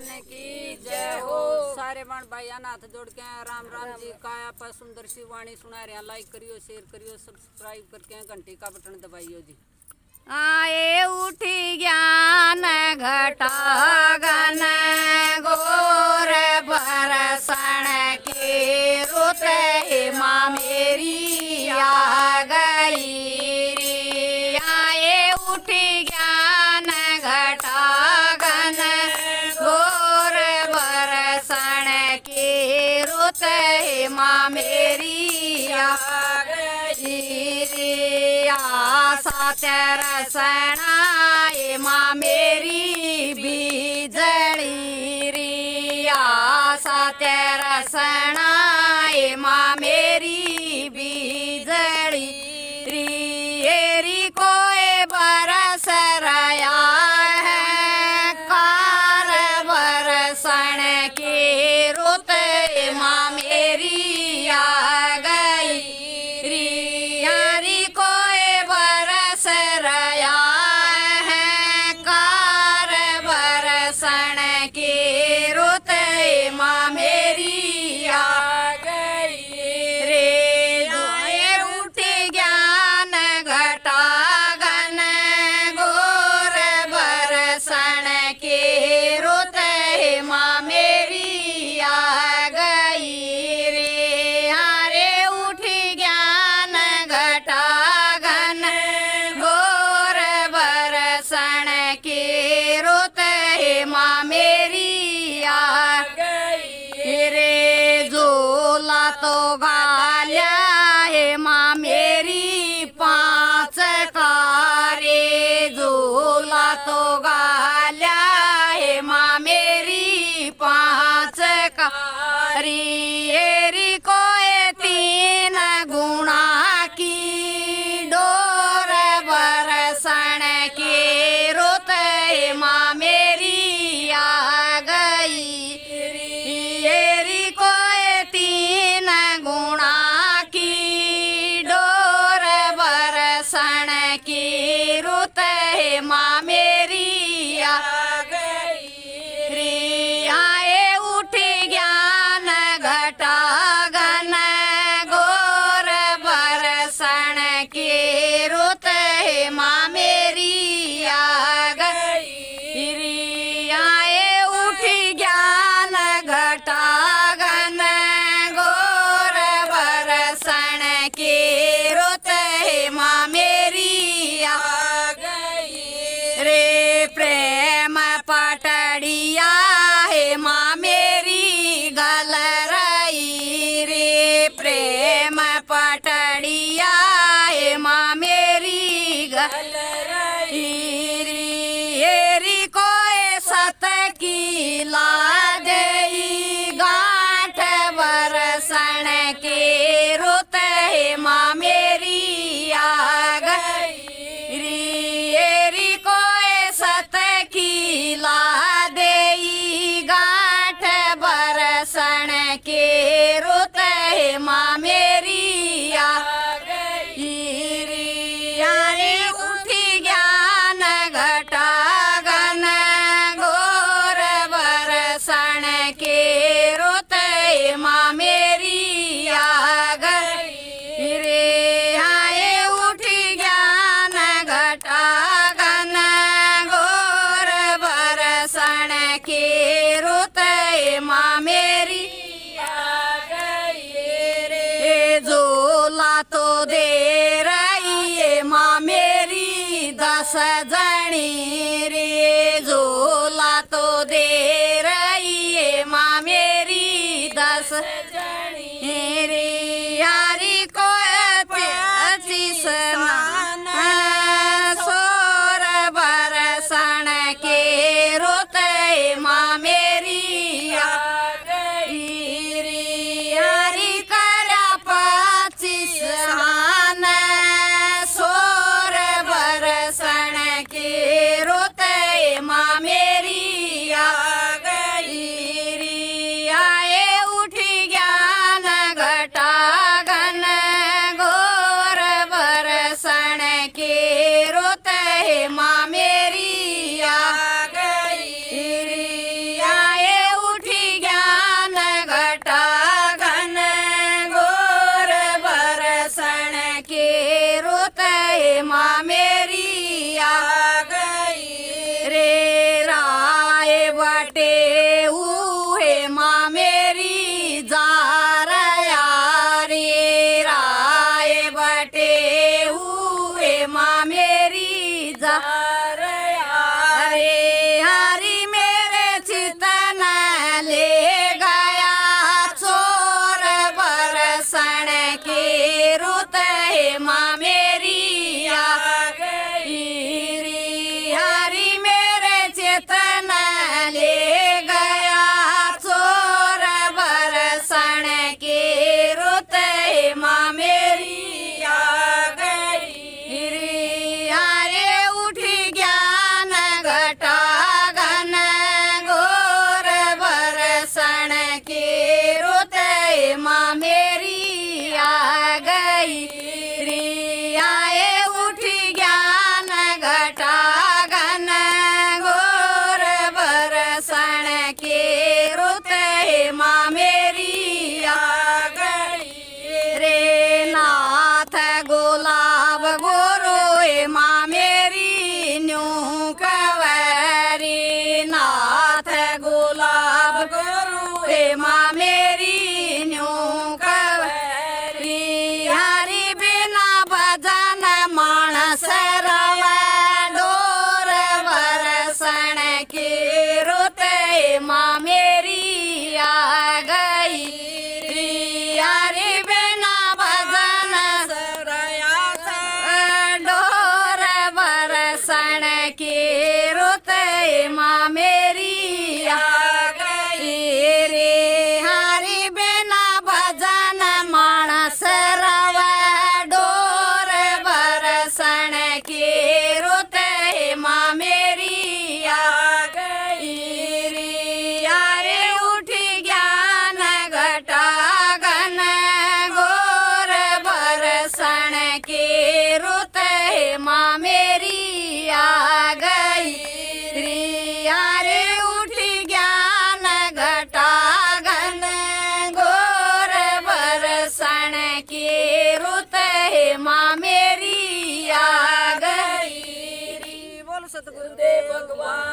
की जय हो। सारे बण भाइया हाथ जोड़ के राम राम जी काया पर सुंदर सी वाणी सुना रहे। लाइक करियो, शेयर करियो, सब्सक्राइब करके घंटी का बटन दबाइयो जी। आए उठी ज्ञान घटा गन गोर बरसण की रुत माँ मेरी आ गई री। आए उठी ज्ञान घटा गन गोर बरसण की रुत माँ मेरी आ गई री। आशा तेरा सणाए माँ मेरी बिजली री। आशा तेरा सणाए माँ मेरी बिजली री। कोई बरस रया है कार बरसण की रुत माँ मेरी आ गई री। यारी कोई बरस रया है कार बरसण की रुत माँ मेरी आ गई रे। जोए उठी ज्ञान घटा गन गोर बरसण की रुत माँ मेरी आ गई रे। हारे उठी ज्ञान घटा गन गोर बरसण की रुत माँ मेरी आ गई रे। झोला तो गाल्या है माँ मेरी पाँच कारे। झोला तो गाल्या है माँ मेरी पाँच कारी। एरी कोई तीन गुणा की डोर बरसण की रुत माँ मेरी आ गई। एरी कोई तीन गुणा की डोर बरसण की रुत माँ मेरी आ गई रे। आए उठी ज्ञान घट की रुत हे माँ मेरी आ गई रे नाथ गुलाब गुरु हे माँ मेरी न्यू कवरी नाथ गुलाब गुरु हे माँ मेरी न्यू कवरी हरि बिना भजन मानस रवा डोर बरसण की रुत हे माँ मेरी आ गई हरि बिना भजन डोर बरसण की रुत हे माँ मेरी आ गई रे हरि बिना भजन मानस रवा डोर बरसण की रुत हे माँ मेरी आ गई रे अरे उठी ज्ञान घटा गन गोर बरसण की रुत हे माँ मेरी आ गई रे अरे उठी ज्ञान घटा गन गोर बरसण की रुत हे माँ मेरी आ गई बोल सतगुरुदेव भगवान